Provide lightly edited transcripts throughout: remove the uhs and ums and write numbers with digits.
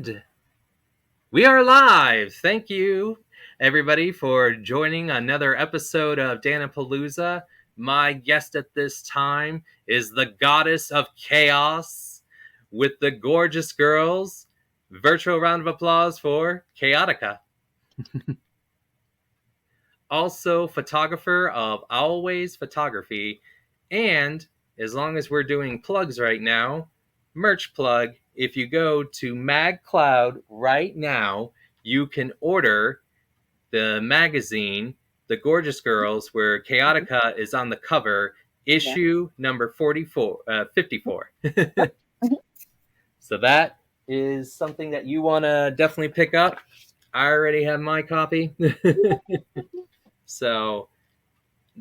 And we are live. Thank you, everybody, for joining another episode of Dan-A-Plooza. My guest at this time is the goddess of chaos with the gorgeous girls. Virtual round of applause for Chaotica. Also, photographer of Always Photography. And as long as we're doing plugs right now, merch plug. If you go to MagCloud right now, you can order the magazine, The Gorgeous Girls, where Chaotica is on the cover, issue number 54. So that is something that you want to definitely pick up. I already have my copy. So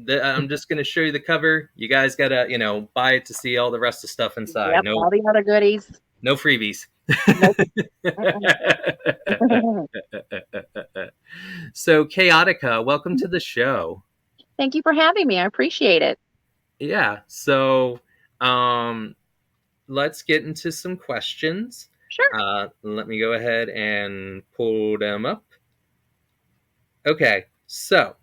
I'm just going to show you the cover. You guys got to, buy it to see all the rest of the stuff inside. Yep, all the other goodies. No freebies. Nope. So, Chaotica, welcome to the show. Thank you for having me. I appreciate it. Yeah. So, let's get into some questions. Sure. Let me go ahead and pull them up. Okay. So,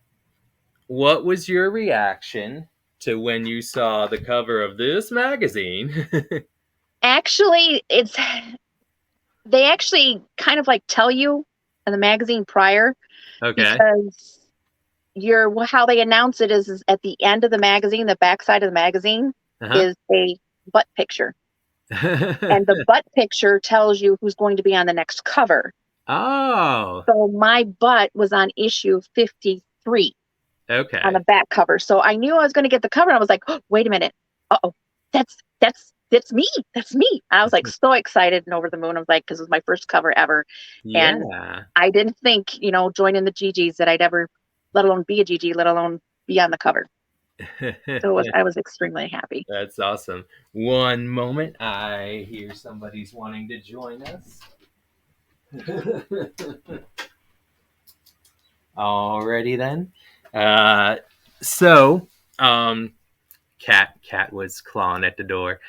what was your reaction to when you saw the cover of this magazine? Actually, they actually kind of like tell you in the magazine prior, Okay. because how they announce it is at the end of the magazine, the backside of the magazine is a butt picture. And the butt picture tells you who's going to be on the next cover. Oh. So my butt was on issue 53. Okay. On the back cover. So I knew I was going to get the cover. And I was like, oh, wait a minute. Uh-oh. That's me. That's me. I was like so excited and over the moon. I was like, because it was my first cover ever. Yeah. And I didn't think, joining the GGs that I'd ever, let alone be a GG, let alone be on the cover. So I was extremely happy. That's awesome. One moment. I hear somebody's wanting to join us. Alrighty then. So, Cat was clawing at the door.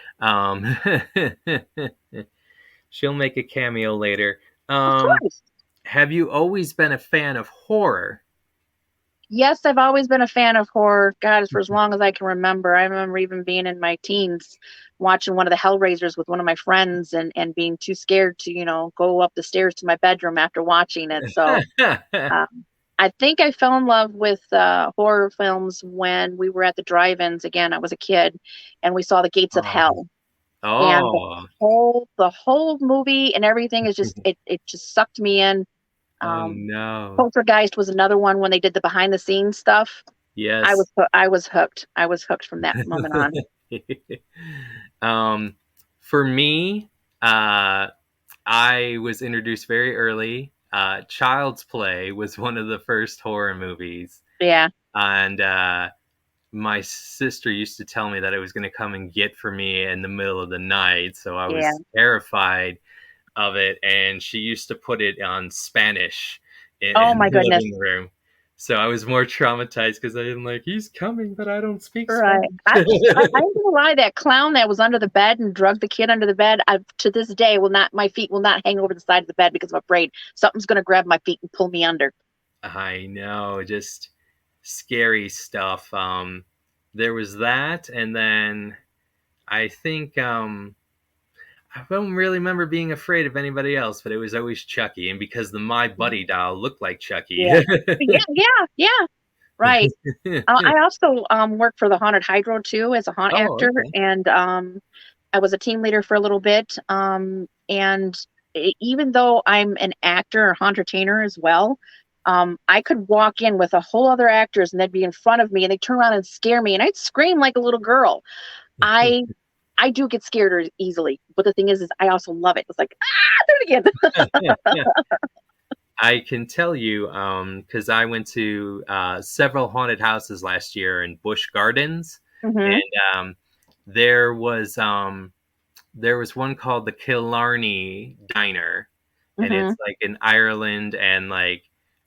She'll make a cameo later. Of course. Have you always been a fan of horror? Yes, I've always been a fan of horror. God, for as long as I can remember. I remember even being in my teens, watching one of the Hellraisers with one of my friends and being too scared to, go up the stairs to my bedroom after watching it. So I think I fell in love with horror films when we were at the drive-ins. Again, I was a kid, and we saw The Gates of Hell. And the whole movie and everything is just it just sucked me in. No. Poltergeist was another one when they did the behind the scenes stuff. Yes. I was hooked. I was hooked from that moment on. For me, I was introduced very early. Child's Play was one of the first horror movies. Yeah. And my sister used to tell me that it was going to come and get for me in the middle of the night. So I was terrified of it. And she used to put it on Spanish in my the goodness. living room. So I was more traumatized because I didn't he's coming, but I don't speak Spanish. I ain't gonna lie, that clown that was under the bed and drugged the kid under the bed, to this day my feet will not hang over the side of the bed because I'm afraid something's gonna grab my feet and pull me under. I know, just scary stuff. There was that, and then I think I don't really remember being afraid of anybody else, but it was always Chucky, and because the My Buddy doll looked like Chucky. Yeah. Right. I also worked for the Haunted Hydro too as a haunt actor, and I was a team leader for a little bit. And even though I'm an actor or entertainer as well, I could walk in with a whole other actors and they'd be in front of me and they'd turn around and scare me and I'd scream like a little girl. I do get scared easily, but the thing is I also love it. It's like, do it again. I can tell you, because I went to several haunted houses last year in Busch Gardens, and there was one called the Killarney Diner, and it's like in Ireland, and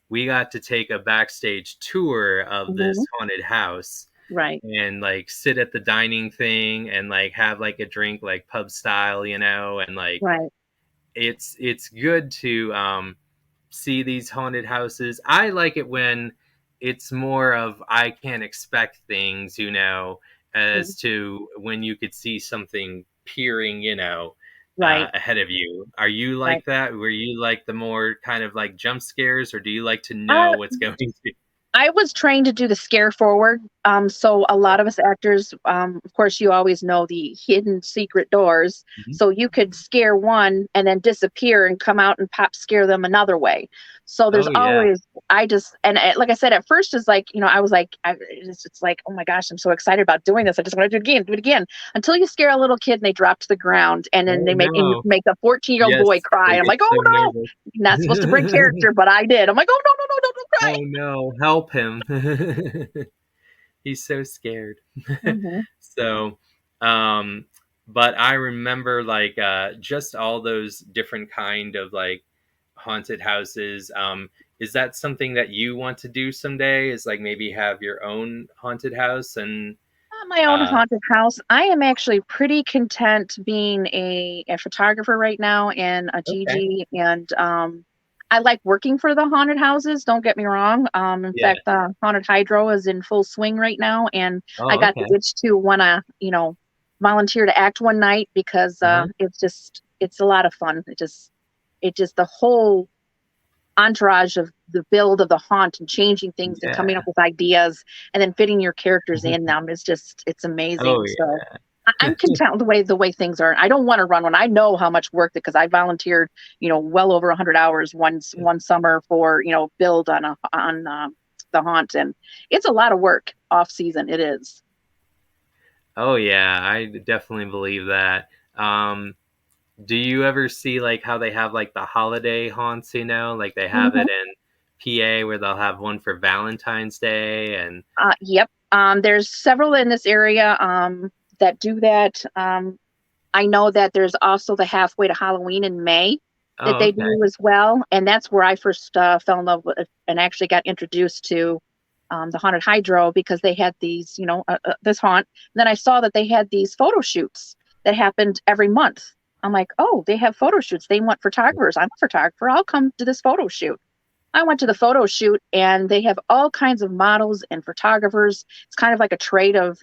we got to take a backstage tour of this haunted house. Right. And sit at the dining thing and have a drink pub style, and right. it's good to see these haunted houses. I like it when it's more of I can't expect things, as Mhm. to when you could see something peering, Right, ahead of you. Are you right. like that? Were you like the more kind of like jump scares, or do you like to Uh, know what's going to? I was trained to do the scare forward. So a lot of us actors, of course, you always know the hidden secret doors. Mhm. So you could scare one and then disappear and come out and pop scare them another way. So there's Oh yeah. always, I just, and like I said, at first it's like, I was like, it's like, oh my gosh, I'm so excited about doing this. I just want to do it again, until you scare a little kid and they drop to the ground and then Oh and you no. make a 14-year-old Yes, boy cry. they I'm get like, so oh no, nervous. you're not supposed to break character, but I did. I'm like, oh no, no, no, no, don't cry. Oh no, help him. He's so scared. Hmm. So, um, but I remember like just all those different kind of like haunted houses. Is that something that you want to do someday? Is like maybe have your own haunted house and Not my own uh, haunted house. I am actually pretty content being a photographer right now and a okay, GG. And I like working for the haunted houses. Don't get me wrong. In yeah. fact, the haunted hydro is in full swing right now, and I Oh, got the okay. itch to want to, volunteer to act one night because Uh-huh. it's a lot of fun. It just the whole entourage of the build of the haunt and changing things and coming up Yeah. with ideas and then fitting your characters in them is just it's Oh amazing. So yeah. I'm content with the way things are. I don't want to run one. I know how much work because I volunteered, well over 100 hours one summer for build on the haunt, and it's a lot of work off season. It is. Oh yeah, I definitely believe that. Do you ever see like how they have like the holiday haunts, like they have Mhm. it in PA where they'll have one for Valentine's Day and Yep. There's several in this area that do that. I know that there's also the halfway to Halloween in May that oh, they okay. do as well, and that's where I first fell in love with and actually got introduced to the haunted hydro because they had these, this haunt. And then I saw that they had these photo shoots that happened every month. I'm like, oh, they have photo shoots. They want photographers. I'm a photographer. I'll come to this photo shoot. I went to the photo shoot and they have all kinds of models and photographers. It's kind of like a trade of,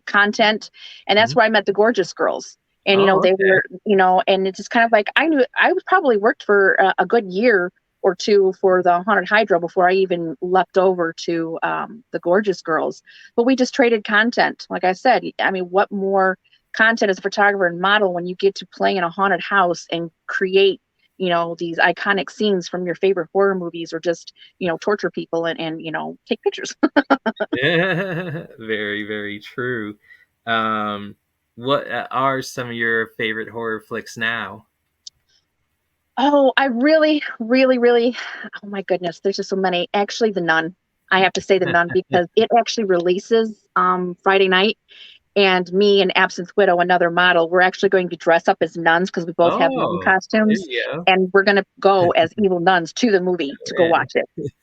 content. And that's Mhm. where I met the gorgeous girls. And, Oh, they okay. were, and it's just kind of like I knew I was probably worked for a good year or two for the Haunted Hydro before I even leapt over to the gorgeous girls. But we just traded content. Like I said, I mean, what more content as a photographer and model when you get to play in a haunted house and create these iconic scenes from your favorite horror movies or just, torture people and take pictures. Yeah, very, very true. Um, what are some of your favorite horror flicks now? Oh, I really, really, really, oh my goodness, there's just so many. Actually, The Nun. I have to say The Nun because it actually releases Friday night. And me and Absinthe Widow, another model, we're actually going to dress up as nuns because we both have nun Oh, there costumes. you And we're going to go as evil nuns to the movie to go watch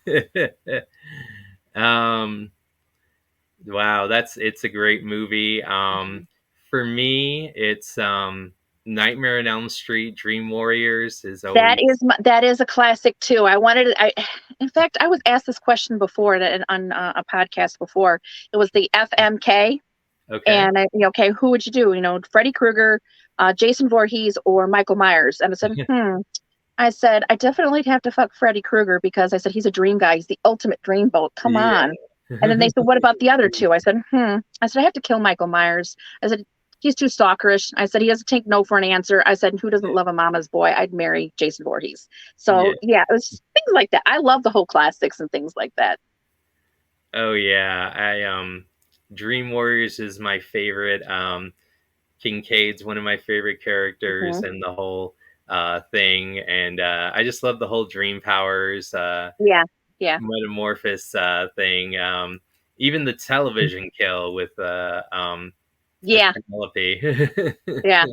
it. go. um, wow, it's a great movie. For me, it's Nightmare on Elm Street, Dream Warriors is always. That is a classic too. In fact, I was asked this question before on a podcast before. It was the FMK, Okay. and okay, who would you do? Freddy Krueger, Jason Voorhees, or Michael Myers? And I said, I said I definitely have to fuck Freddy Krueger because I said he's a dream guy. He's the ultimate dreamboat. Come Yeah. on. And then they said, what about the other two? I said, I said I have to kill Michael Myers. I said he's too stalkerish. I said he doesn't take no for an answer. I said who doesn't love a mama's boy? I'd marry Jason Voorhees. Yeah. So yeah, it was things like that. I love the whole classics and things like that. Oh yeah. I Dream Warriors is my favorite. Kincaid's one of my favorite characters Hmm. and the whole thing. And I just love the whole dream powers, Yeah, yeah, metamorphosis thing. Even the television kill with yeah, Penelope. yeah.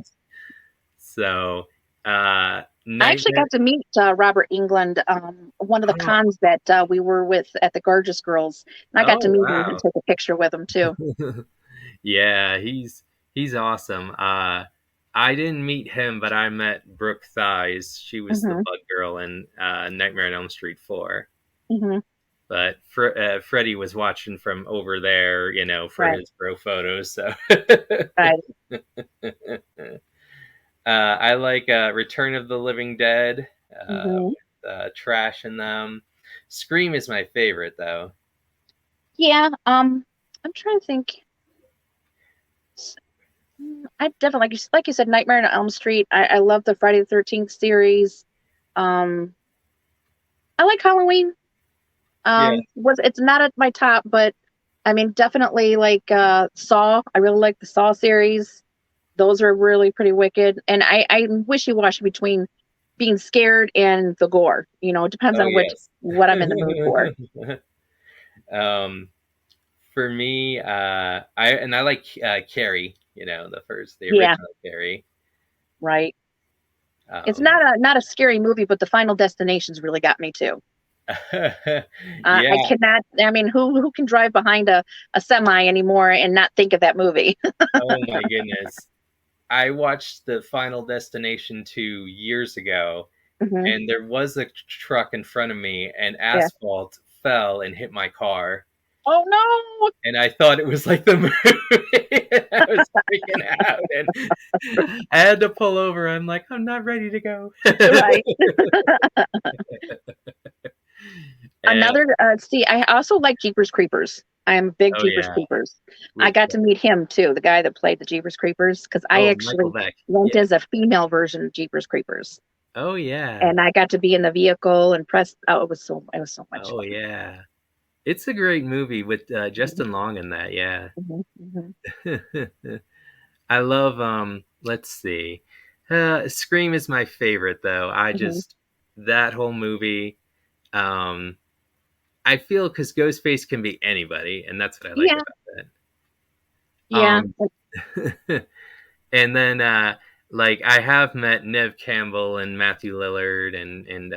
So, I actually Nightmare. got to meet Robert England, one of the Oh, cons that we were with at the Gorgeous Girls, and I got to oh meet him and wow. take a picture with him too. Yeah, he's awesome. I didn't meet him, but I met Brooke Thies. She was the Hmm. bug girl in Nightmare on Elm Street 4. Hmm. But Freddie was watching from over there, for Right. his bro photos. So Right. I like Return of the Living Dead Hmm. with trash in them. Scream is my favorite, though. Yeah. I'm trying to think. I definitely like you said, Nightmare on Elm Street. I love the Friday the 13th series. Um, I like Halloween. Yeah. Was it's not at my top, but I mean definitely like Saw. I really like the Saw series. Those are really pretty wicked. And I wishy-washy between being scared and the gore. It depends Oh on yes. what I'm in the mood for. um, for me, I like Carrie. The Yeah, original Carrie. right. It's Um, not a scary movie, but the Final Destinations really got me too. I yeah. cannot. I mean, who can drive behind a semi anymore and not think of that movie? Oh my goodness. I watched the Final Destination 2 years ago, Hmm. and there was a truck in front of me, and Yeah. asphalt fell and hit my car. Oh no! And I thought it was like the movie. I was freaking out, and I had to pull over. I'm like, I'm not ready to go. Right. And Another. See, I also like Jeepers Creepers. I am a big oh Jeepers yeah, Creepers. I with got to meet him too, the guy that played the Jeepers Creepers, because I Michael actually Beck. went Yeah. as a female version of Jeepers Creepers, Oh yeah. and I got to be in the vehicle and press. Oh, it was so much Oh yeah. It's a great movie with fun. Justin Long in that. Yeah. Hmm. Hmm. I love let's see. Scream is my favorite though. I Hmm. just that whole movie um I feel cuz Ghostface can be anybody and that's what I like Yeah, about yeah. that. And then like I have met Nev Campbell and Matthew Lillard and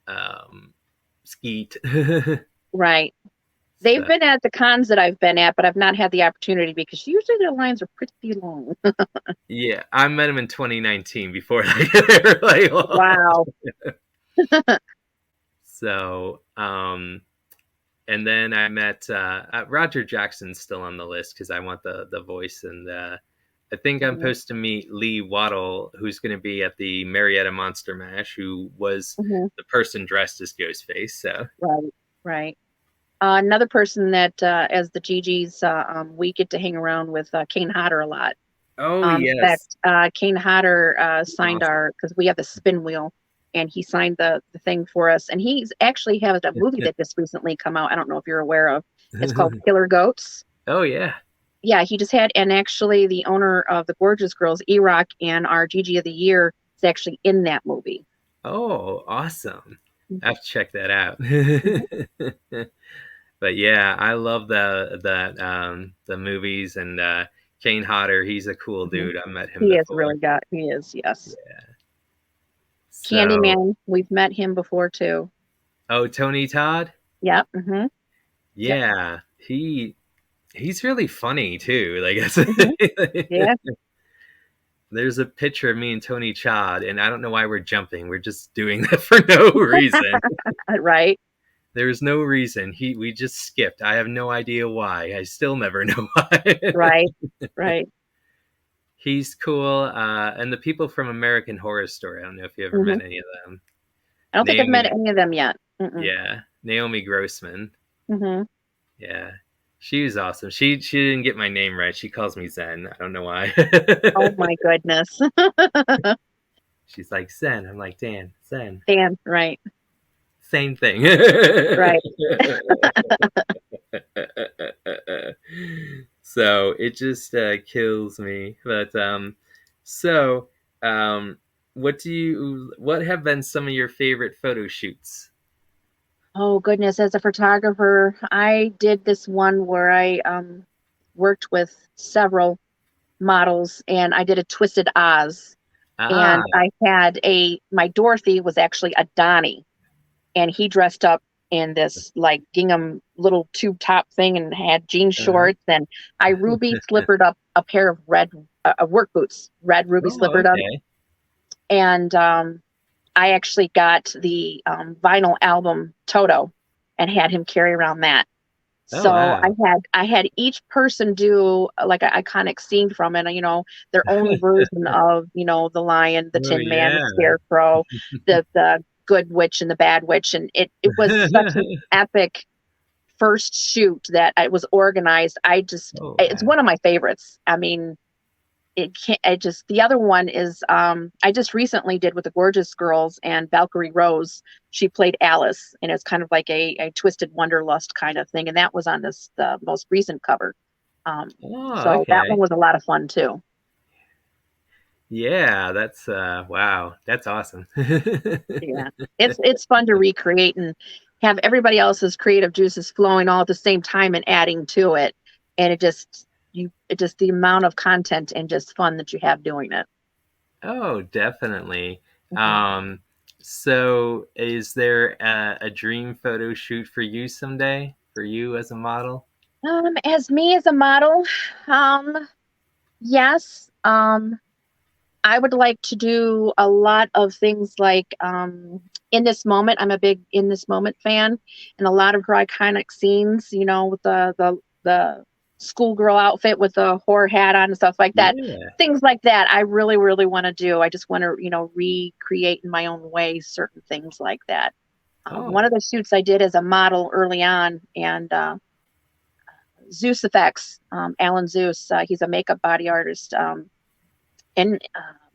um Skeet. Right. They've So been at the cons that I've been at, but I've not had the opportunity because usually their lines are pretty long. yeah, I met him in 2019 before they were like, Wow. so and then I met Roger Jackson's still on the list because I want the voice, and I think I'm Hmm. supposed to meet Lee Waddle, who's going to be at the Marietta Monster Mash, who was Hmm. the person dressed as Ghostface. So Right. Right. Another person that, as the GGs, we get to hang around with Kane Hodder a lot. oh In fact, yes, Kane Hodder he's signed awesome. because we have the spin wheel, and he signed the thing for us. And he's actually has a movie that just recently come out. I don't know if you're aware of. It's called Killer Goats. Oh yeah. Yeah, he just had, and actually the owner of the Gorgeous Girls, E-Rock, and our GG of the Year is actually in that movie. Oh, awesome. I Mhm. have to check that out. Mhm. But yeah, I love the movies and Kane Hodder. He's a cool Mhm. dude. I met him He is before. really got, he is, yes. So, Candyman, we've met him before too. oh, Tony Todd. Yep. Hmm. Yep. Yeah, he's really funny too. Hmm. Yeah. There's a picture of me and Tony Todd, and I don't know why we're jumping. We're just doing that for no reason. Right. There's no reason. We just skipped. I have no idea why. I still never know why. Right. Right. He's cool. And the people from American Horror Story. I don't know if you ever Hmm. met any of them. I don't think I've met Naomi, any of them yet. Mm-mm. yeah, Naomi Grossman. Hmm. Yeah, she was awesome. She didn't get my name right. She calls me Zen. I don't know why. Oh my goodness. She's like Zen. I'm like Dan. Zen. Dan, right. Same thing. Right. So it just kills me. But so um, what have been some of your favorite photo shoots? Oh goodness, as a photographer, I did this one where I worked with several models, and I did a Twisted Oz, Ah, and I had a my Dorothy was actually a Donnie, and he dressed up in this like gingham little tube top thing and had jean Uh-huh. shorts, and I ruby slippered up a pair of red work boots, red ruby Oh, slippered up, okay. and I actually got the vinyl album Toto and had him carry around that. Oh, So wow. I had each person do like an iconic scene from it, you know, their own version of, you know, the lion, the Oh, Tin Man, the yeah. Scarecrow, the good witch and the bad witch, and it was such an epic first shoot that it was organized. Oh, It's wow. one of my favorites. I mean, it can't I just the other one is I just recently did with the Gorgeous Girls and Valkyrie Rose. She played Alice, and it's kind of like a twisted wanderlust kind of thing, and that was on this the most recent cover. Oh, So that one okay. was a lot of fun too. Yeah, that's wow. That's awesome. Yeah, it's fun to recreate and have everybody else's creative juices flowing all at the same time and adding to it, and it just the amount of content and just fun that you have doing it. Oh, definitely. Mhm. Um, so is there a dream photo shoot for you someday? For you as a model? As me as a model, um, yes. I would like to do a lot of things like in this moment. I'm a big in this moment fan, and a lot of her iconic scenes. You know, with the schoolgirl outfit with the whore hat on and stuff like that. Yeah. Things like that. I really, really want to do. I just want to, you know, recreate in my own way certain things like that. One Oh. of the shoots I did as a model early on, and Zeus Effects, Alan Zeus. He's a makeup body artist. And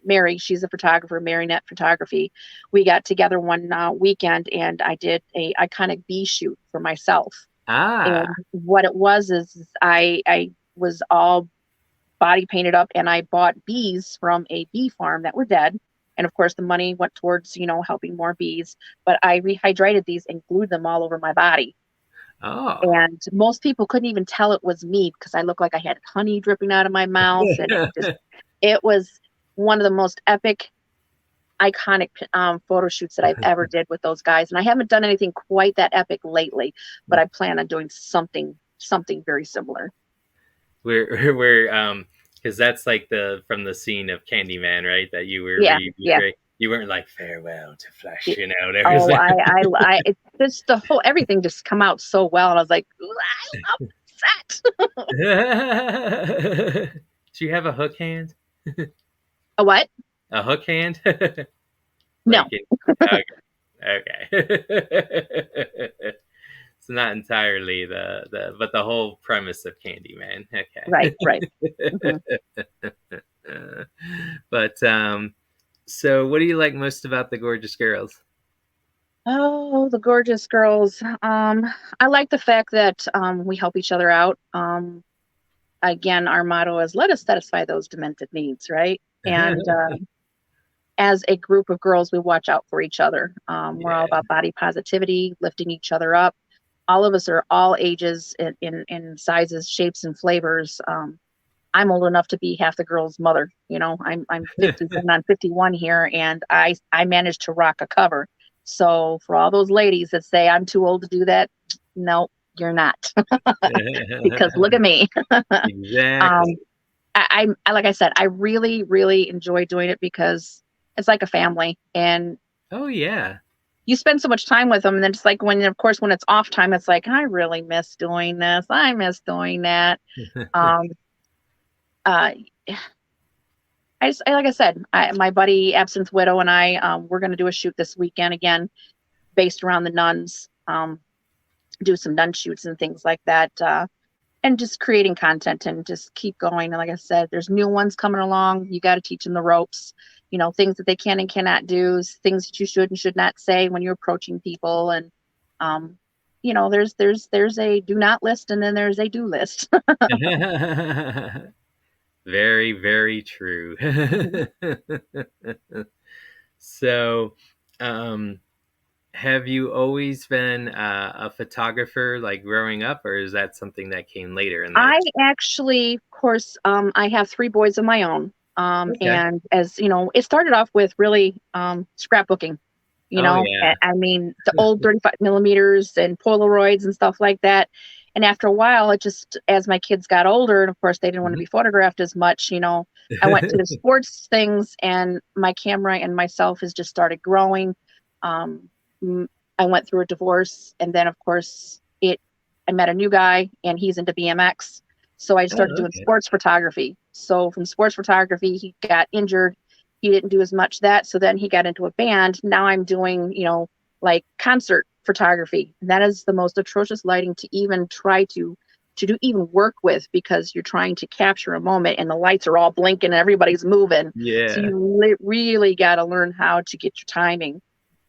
Mary, she's a photographer, Marinette Photography. We got together one weekend, and I did a iconic bee shoot for myself. Ah. And what it was is I was all body painted up, and I bought bees from a bee farm that were dead. And of course, the money went towards, you know, helping more bees. But I rehydrated these and glued them all over my body. Oh. And most people couldn't even tell it was me because I looked like I had honey dripping out of my mouth, and it was one of the most epic, iconic photo shoots that I've ever did with those guys. And I haven't done anything quite that epic lately, but I plan on doing something very similar. we're because that's like the from the scene of Candyman, right? That you were Yeah, yeah. recreate. You weren't like farewell to flesh, yeah. you know. There was Oh, it's just the whole everything just come out so well, and I was like, "Ooh, I love that." Do you have a hook hand? A what? A hook hand? No, Like it, okay. Okay. It's not entirely the but the whole premise of Candyman. right, Okay. right. Hmm. But so what do you like most about the Gorgeous Girls? Oh, the Gorgeous Girls. I like the fact that we help each other out. Again, our motto is let us satisfy those demented needs, right? And as a group of girls, we watch out for each other. We're all Yeah. about body positivity, lifting each other up. All of us are all ages in sizes, shapes, and flavors. I'm old enough to be half the girls' mother. You know, I'm 50 going on 51 here, and I managed to rock a cover. So for all those ladies that say I'm too old to do that, no, you're not, because look at me. um, Exactly. like I said, I really, really enjoy doing it because it's like a family, and Oh yeah. you spend so much time with them. And then it's like when, of course, when it's off time, it's like I really miss doing this. I miss doing that. Um, uh, like I said, my buddy Absinthe Widow and I, we're going to do a shoot this weekend again, based around the nuns. Do some nun shoots and things like that. And just creating content and just keep going. And like I said, there's new ones coming along. You got to teach them the ropes, you know, things that they can and cannot do, things that you should and should not say when you're approaching people. And, um, you know, there's a do not list, and then there's a do list. Very, very true. Mhm. So, um, have you always been a photographer like growing up, or is that something that came later in life? I actually, of course, I have three boys of my own. Okay. And as you know, it started off with really scrapbooking. Oh yeah. I mean, the old 35 millimeters and Polaroids and stuff like that. And after a while, it just, as my kids got older, and of course they didn't want to be photographed as much, I went to the sports things and my camera and myself has just started growing. Um, I went through a divorce and then of course I met a new guy and he's into BMX. So I started Oh, doing okay. sports photography. So from sports photography, he got injured. He didn't do as much that. So then he got into a band. Now I'm doing, like concert photography. And that is the most atrocious lighting to even try to do even work with because you're trying to capture a moment and the lights are all blinking and everybody's moving. So Yeah. you really got to learn how to get your timing.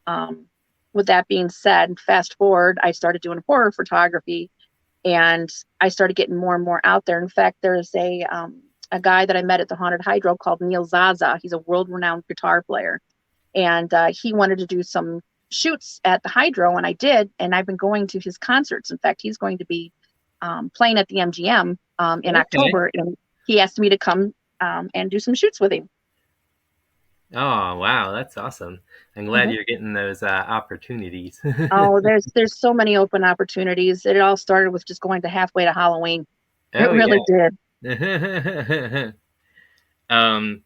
Um, with that being said, fast forward, I started doing horror photography and I started getting more and more out there. In fact, there's a guy that I met at the Haunted Hydro called Neil Zaza. He's a world-renowned guitar player, and he wanted to do some shoots at the Hydro, and I did. And I've been going to his concerts. In fact, he's going to be playing at the MGM in Okay. October, and he asked me to come and do some shoots with him. Oh wow, that's awesome. I'm glad Mhm. you're getting those opportunities. Oh, there's so many open opportunities. It all started with just going to halfway to Halloween. It Oh really yeah. did. um,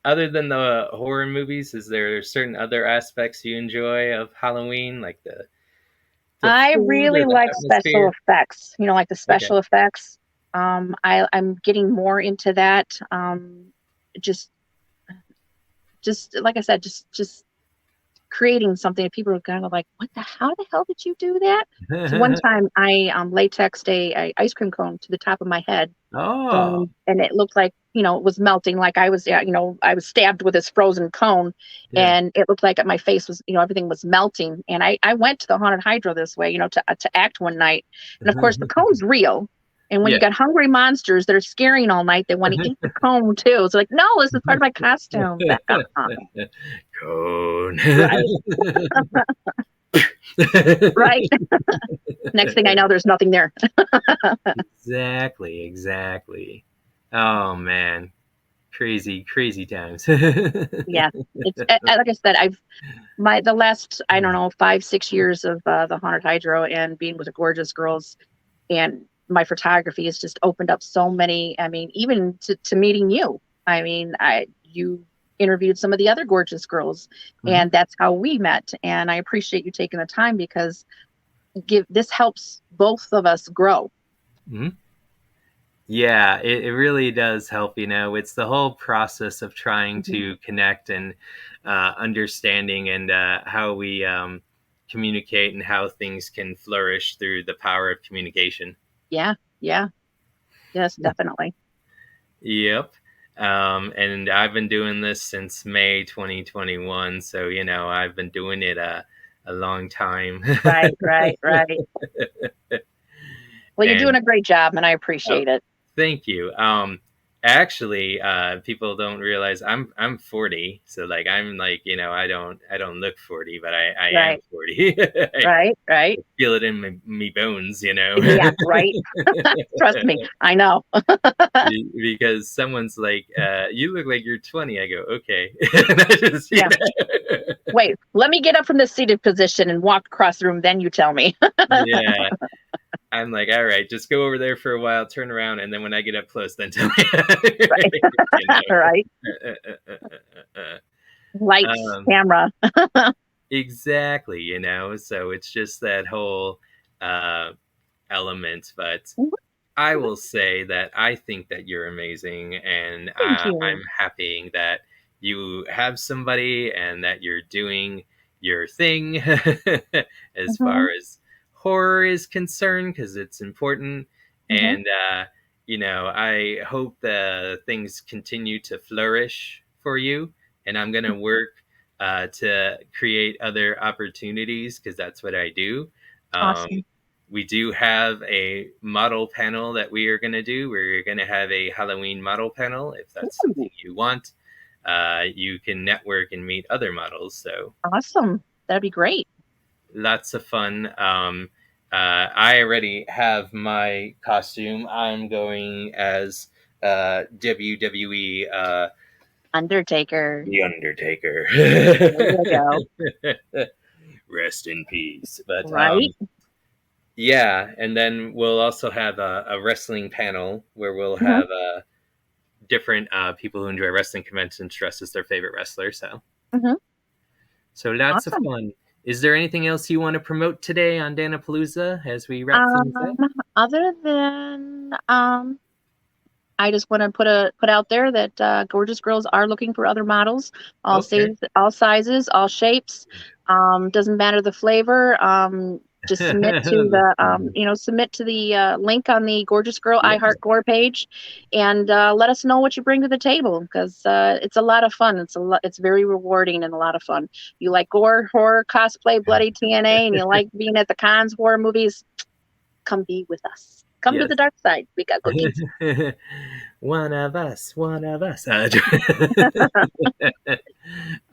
other than the horror movies, is there certain other aspects you enjoy of Halloween, like the I food really or the like special atmosphere? effects, like the Okay. special effects. I'm getting more into that. Just, just like I said, just creating something that people are kind of like, what the, how the hell did you do that? So one time I latexed a ice cream cone to the top of my head Oh, and it looked like it was melting like I was I was stabbed with this frozen cone yeah. and it looked like my face was everything was melting and I went to the haunted hydro this way to act one night and of course the cone's real and when Yeah. you got hungry monsters that are scaring all night they want to eat the cone too it's like no this is part of my costume back on Cone. right right next thing I know there's nothing there. Exactly, exactly. Oh man, crazy, crazy times. Yeah, it's like I said I've my the last I don't know 5 6 years of the haunted hydro and being with the gorgeous girls and my photography has just opened up so many I mean even to meeting you I mean I you interviewed some of the other gorgeous girls Mhm, and that's how we met and I appreciate you taking the time because give this helps both of us grow. mhm. Yeah, it really does help. It's the whole process of trying Mhm. to connect and understanding and how we communicate and how things can flourish through the power of communication. Yeah, yeah, yes, definitely. Yep. And I've been doing this since May 2021. So, I've been doing it a long time. Right, right, right. Well, you're And doing a great job and I oh, appreciate it. thank you. Actually, people don't realize I'm 40. So like I'm like, I don't look 40, but I am Right, 40. I right, right. feel it in my bones. Yeah, right. Trust me, I know. Because someone's like, you look like you're 20. I go, okay. And I just, Yeah. Wait, let me get up from this seated position and walk across the room, then you tell me. yeah. I'm like, all right, just go over there for a while, turn around, and then when I get up close, then tell me. Right. you Right. Lights, um, camera. exactly. So it's just that whole uh, element. But Mhm, I mhm. will say that I think that you're amazing, and Thank I'm you. happy that you have somebody and that you're doing your thing as far Hmm. as horror is concerned, because it's important. Hmm. And, I hope the things continue to flourish for you. And I'm going to work to create other opportunities because that's what I do. Um, Awesome. we do have a model panel that we are going to do. We're going to have a Halloween model panel. If that's something Ooh, you want, you can network and meet other models. So awesome. That'd be great. lots of fun. I already have my costume. I'm going as WWE Undertaker. The Undertaker. There you go. Rest in peace. But Right. yeah, and then we'll also have a wrestling panel where we'll Hmm. have different people who enjoy wrestling conventions dress as their favorite wrestler. Hmm. So lots of Awesome. fun. Is there anything else you want to promote today on Dan-A-Plooza as we wrap things Um, up? other than I just want to put out there that Gorgeous Girls are looking for other models, Okay. all sizes, all shapes. Doesn't matter the flavor. Just submit to the submit to the link on the Gorgeous Girl I Yeah. Heart Gore page, and let us know what you bring to the table because it's a lot of fun. It's very rewarding and a lot of fun. You like gore, horror, cosplay, bloody TNA, and you like being at the cons, horror movies. Come be with us. Come to Yes. the dark side. We got cookies. One of us, one of us.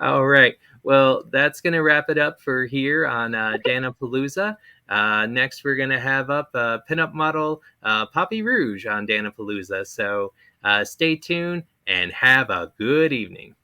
All right. Well, that's going to wrap it up for here on Dan-A-Plooza. Next, we're going to have up pinup model Poppy Rouge on Dan-A-Plooza. So stay tuned and have a good evening.